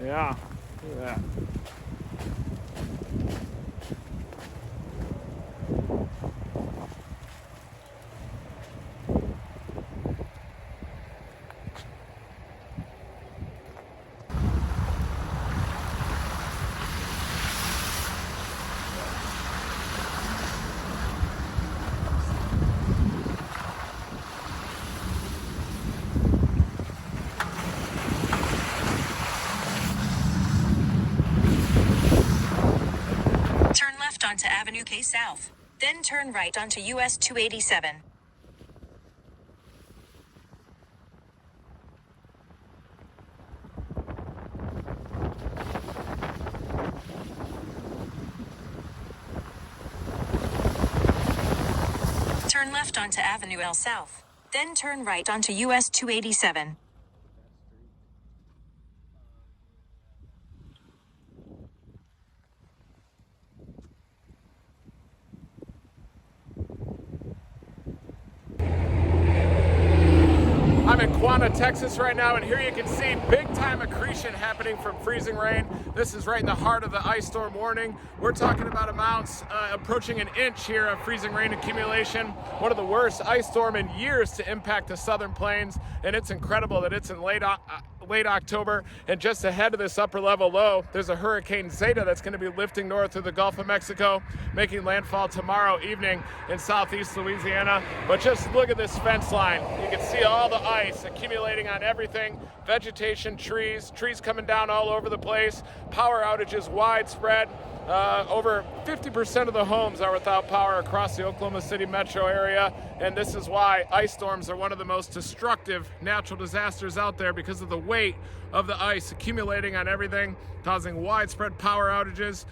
Yeah, look at that. Turn left onto Avenue K South, then turn right onto US 287. Turn left onto Avenue L South, then turn right onto US 287. I'm in Quanah, Texas right now, and here you can see big-time accretion happening from freezing rain. This is right in the heart of the ice storm warning. We're talking about amounts approaching an inch here of freezing rain accumulation. One of the worst ice storm in years to impact the southern plains, and it's incredible that it's in late October, and just ahead of this upper level low, there's a Hurricane Zeta that's going to be lifting north through the Gulf of Mexico, making landfall tomorrow evening in southeast Louisiana. But just look at this fence line. You can see all the ice accumulating on everything, vegetation, trees coming down all over the place, power outages widespread. Over 50% of the homes are without power across the Oklahoma City metro area, and this is why ice storms are one of the most destructive natural disasters out there, because of the weight of the ice accumulating on everything, causing widespread power outages,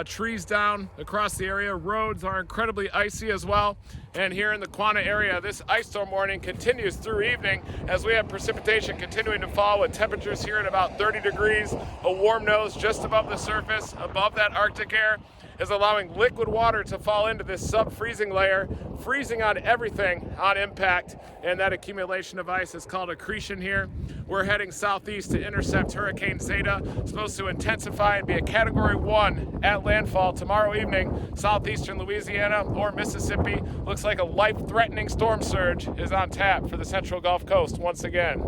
trees down across the area. Roads are incredibly icy as well. And here in the Quanah area, this ice storm warning continues through evening as we have precipitation continuing to fall, with temperatures here at about 30 degrees. A warm nose just above the surface, above that Arctic air, is allowing liquid water to fall into this sub-freezing layer, freezing on everything on impact, and that accumulation of ice is called accretion here. We're heading southeast to intercept Hurricane Zeta, supposed to intensify and be a Category 1 at landfall tomorrow evening, southeastern Louisiana or Mississippi. Looks like a life-threatening storm surge is on tap for the central Gulf Coast once again.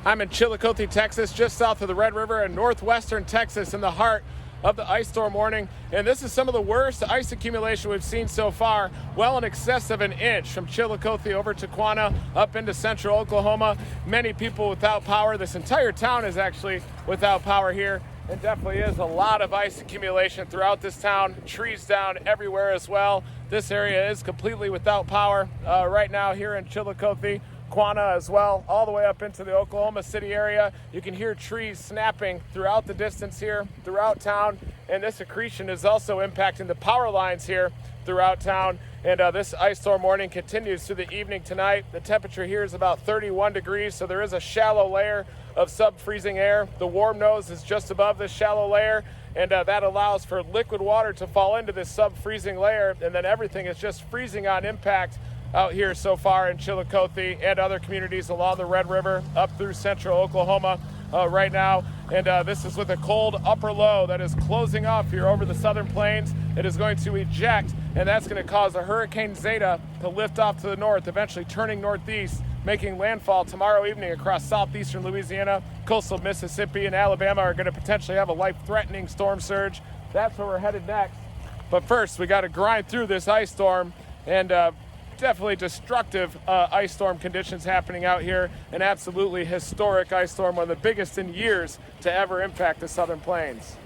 I'm in Chillicothe, Texas, just south of the Red River, in northwestern Texas, in the heart of the ice storm warning, and this is some of the worst ice accumulation we've seen so far, well in excess of an inch from Chillicothe over to Quanah up into central Oklahoma. Many people without power. This entire town is actually without power here. It definitely is a lot of ice accumulation throughout this town. Trees down everywhere as well. This area is completely without power right now here in Chillicothe, Quanah as well, all the way up into the Oklahoma City area. You can hear trees snapping throughout the distance here, throughout town, and this accretion is also impacting the power lines here throughout town. And this ice storm warning continues through the evening tonight. The temperature here is about 31 degrees, so there is a shallow layer of sub-freezing air. The warm nose is just above this shallow layer, and that allows for liquid water to fall into this sub-freezing layer, and then everything is just freezing on impact out here so far in Chillicothe and other communities along the Red River up through central Oklahoma right now. And this is with a cold upper low that is closing off here over the southern plains. It is going to eject, and that's going to cause a Hurricane Zeta to lift off to the north, eventually turning northeast, making landfall tomorrow evening across southeastern Louisiana. Coastal Mississippi and Alabama are going to potentially have a life-threatening storm surge. That's where we're headed next. But first, we got to grind through this ice storm, and definitely destructive ice storm conditions happening out here. An absolutely historic ice storm, one of the biggest in years to ever impact the southern plains.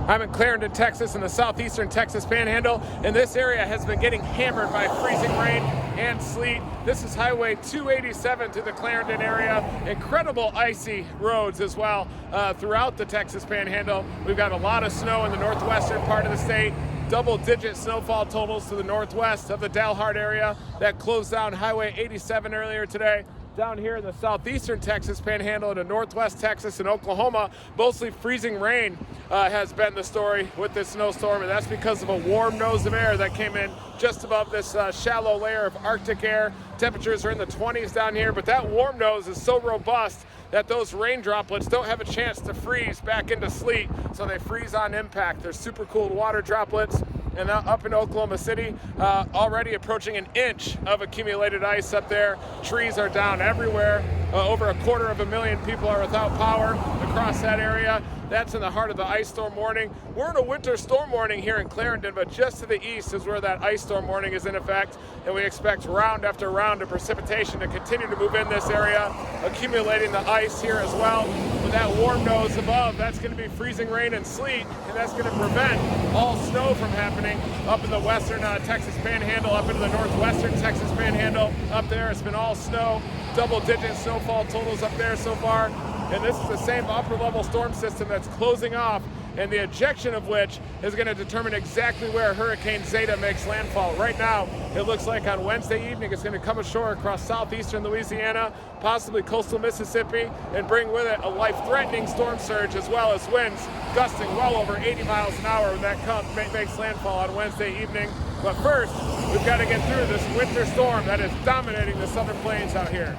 I'm in Clarendon, Texas, in the southeastern Texas Panhandle, and this area has been getting hammered by freezing rain and sleet. This is Highway 287 to the Clarendon area. Incredible icy roads as well throughout the Texas Panhandle. We've got a lot of snow in the northwestern part of the state. Double-digit snowfall totals to the northwest of the Dalhart area that closed down Highway 87 earlier today. down here in the southeastern Texas Panhandle into northwest Texas and Oklahoma. Mostly freezing rain has been the story with this snowstorm, and that's because of a warm nose of air that came in just above this shallow layer of Arctic air. Temperatures are in the 20s down here, but that warm nose is so robust that those rain droplets don't have a chance to freeze back into sleet, so they freeze on impact. They're super cooled water droplets. And up in Oklahoma City, already approaching an inch of accumulated ice up there. Trees are down everywhere. Over 250,000 people are without power across that area. That's in the heart of the ice storm warning. We're in a winter storm warning here in Clarendon, but just to the east is where that ice storm warning is in effect. And we expect round after round of precipitation to continue to move in this area, accumulating the ice here as well. With that warm nose above, that's going to be freezing rain and sleet, and that's going to prevent all snow from happening up in the western Texas Panhandle, up into the northwestern Texas Panhandle. Up there, it's been all snow, double-digit snowfall totals up there so far. And this is the same upper-level storm system that's closing off, and the ejection of which is going to determine exactly where Hurricane Zeta makes landfall. Right now, it looks like on Wednesday evening it's going to come ashore across southeastern Louisiana, possibly coastal Mississippi, and bring with it a life-threatening storm surge as well as winds gusting well over 80 miles an hour when that makes landfall on Wednesday evening. But first, we've got to get through this winter storm that is dominating the southern plains out here.